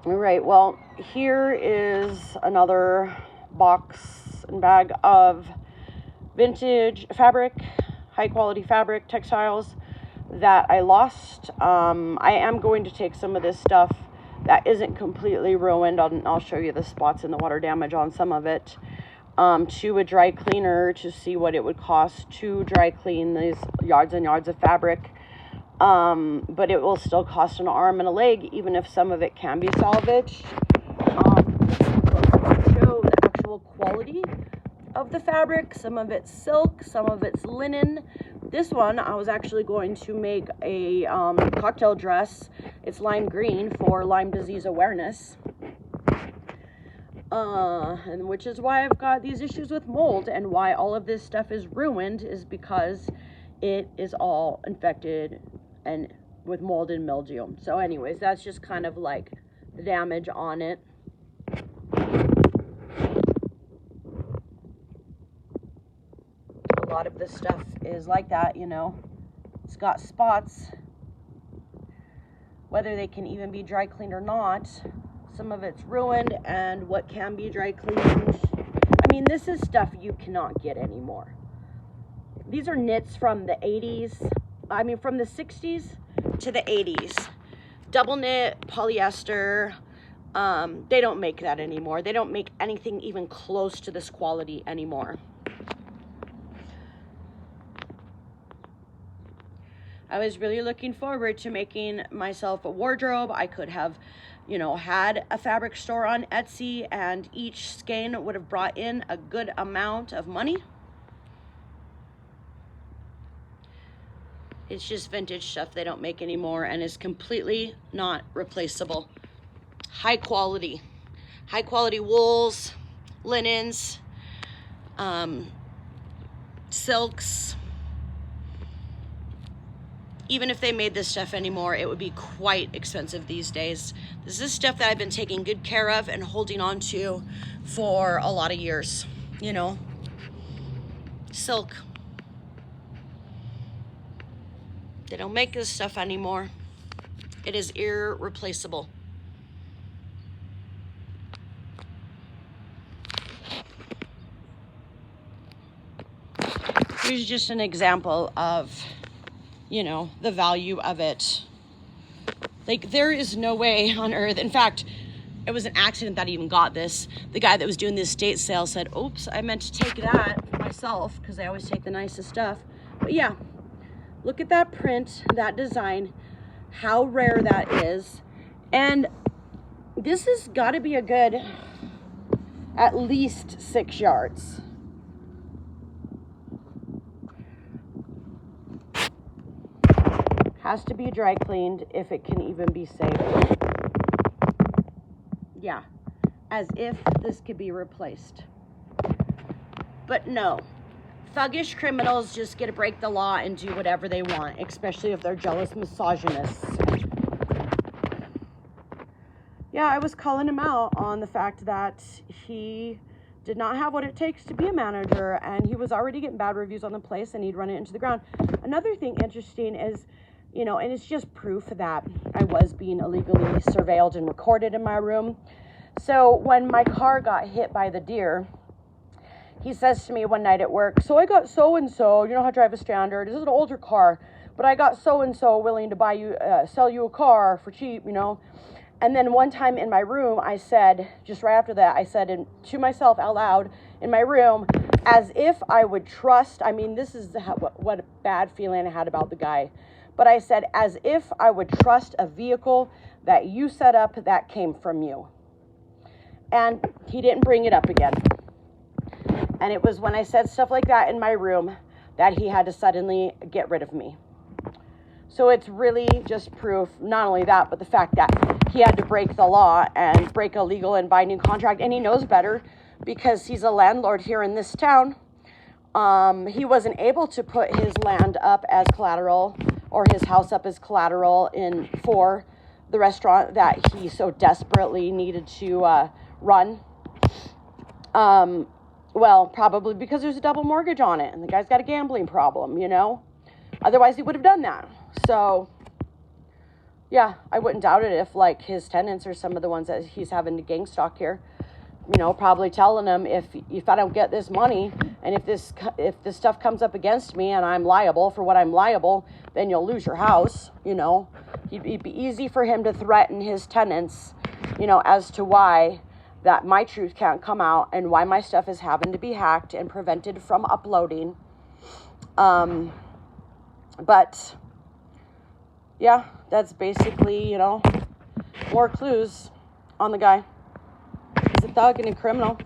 All right, well, here is another box and bag of vintage fabric, high quality fabric, textiles that I lost. I am going to take some of this stuff that isn't completely ruined, I'll show you the spots and the water damage on some of it, to a dry cleaner to see what it would cost to dry clean these yards and yards of fabric. But it will still cost an arm and a leg, even if some of it can be salvaged. To show the actual quality of the fabric. Some of it's silk, some of it's linen. This one, I was actually going to make a cocktail dress. It's lime green for Lyme disease awareness. And which is why I've got these issues with mold, and why all of this stuff is ruined is because it is all infected and with mold and mildew. So anyways, that's just kind of like the damage on it. A lot of this stuff is like that, you know. It's got spots, whether they can even be dry cleaned or not. Some of it's ruined, and what can be dry cleaned, I mean, this is stuff you cannot get anymore. These are knits from the 80s, I mean from the 60s to the 80s. Double knit, polyester. They don't make that anymore. They don't make anything even close to this quality anymore. I was really looking forward to making myself a wardrobe. I could have, you know, had a fabric store on Etsy, and each skein would have brought in a good amount of money. It's just vintage stuff they don't make anymore, and is completely not replaceable. High quality wools, linens, silks. Even if they made this stuff anymore, it would be quite expensive these days. This is stuff that I've been taking good care of and holding on to for a lot of years, you know. Silk. They don't make this stuff anymore. It is irreplaceable. Here's just an example of, you know, the value of it. Like, there is no way on earth. In fact, it was an accident that I even got this. The guy that was doing the estate sale said, oops, I meant to take that for myself, because I always take the nicest stuff. But yeah, look at that print, that design, how rare that is. And this has got to be a good, at least 6 yards. Has to be dry cleaned if it can even be saved. Yeah, as if this could be replaced. But no, thuggish criminals just get to break the law and do whatever they want, especially if they're jealous misogynists. Yeah, I was calling him out on the fact that he did not have what it takes to be a manager, and he was already getting bad reviews on the place, and he'd run it into the ground. Another thing interesting is, you know, and it's just proof that I was being illegally surveilled and recorded in my room. So when my car got hit by the deer, he says to me one night at work, so I got so-and-so, you know how I drive a Standard, this is an older car, but I got so-and-so willing to buy you, sell you a car for cheap, you know. And then one time in my room, I said, just right after that, I said to myself out loud in my room, as if I would trust, I mean, this is what a bad feeling I had about the guy. But I said, as if I would trust a vehicle that you set up that came from you. And he didn't bring it up again. And it was when I said stuff like that in my room that he had to suddenly get rid of me. So it's really just proof, not only that, but the fact that he had to break the law and break a legal and binding contract. And he knows better because he's a landlord here in this town. He wasn't able to put his land up as collateral, or his house up as collateral for the restaurant that he so desperately needed to run. Well, probably because there's a double mortgage on it, and the guy's got a gambling problem, you know. Otherwise, he would have done that. So, yeah. yeah, I wouldn't doubt it if, like, his tenants or some of the ones that he's having to gang stalk here, you know, probably telling him, if I don't get this money, and if this stuff comes up against me and I'm liable for what I'm liable, then you'll lose your house, you know. It'd be easy for him to threaten his tenants, you know, as to why that my truth can't come out and why my stuff is having to be hacked and prevented from uploading. But yeah, that's basically, you know, more clues on the guy. He's a thug and a criminal.